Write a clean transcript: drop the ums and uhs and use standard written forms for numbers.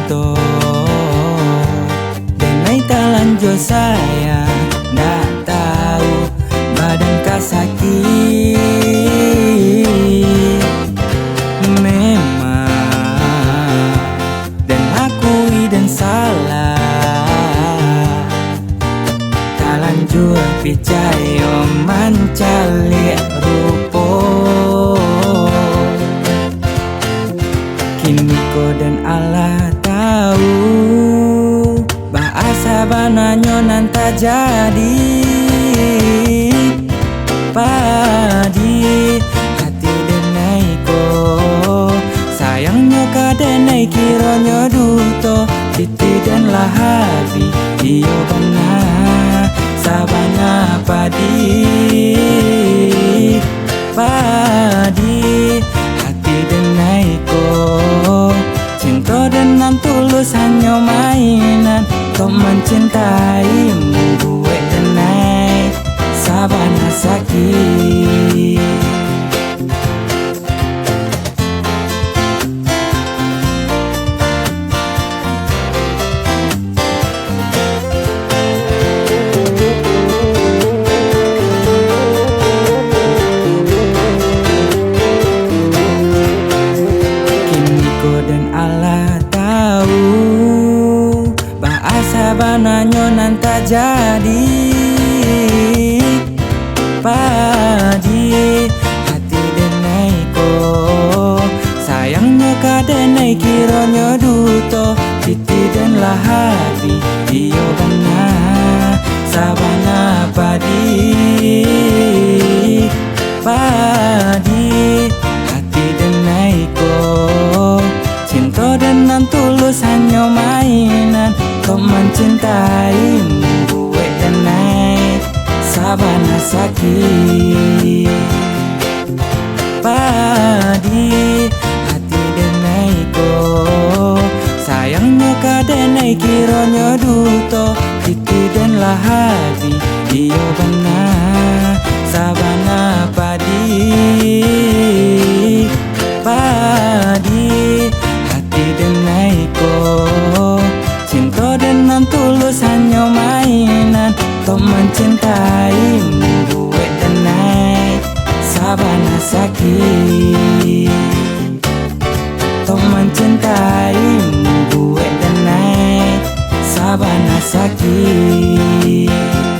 cinta denai talanjo saya ndak tahu badan kasakit memang dan akui dan salah talanjo percaya mancalik rupo kini ko dan Allah tahu bahasa bananyo nanta jadi padi hati denai ko sayangnya kadenai kironyo duto titi dan lahabi iyo benar sabana padi hati denai ko cinta dengan tulus hanya mainan kau mencintaimu gue denai sabana sakit. Dan Allah tahu bahasa bananyo nanta jadi padi hati denai ko sayangnya kadenai kironyo duto titi dan lahabi iyo benar sabana padi hati denai ko cinta dengan tulus hanya mainan kau mencintaimu gue denai sabana sakit padi hati denai ko sayangnya kadenai kironyo duto titi dan lahabi iyo benar sabana padi hati denai ko cinta dengan tulus hanya mainan kau mencintaimu gue denai sabana sakit kau mencintaimu gue denai sabana sakit.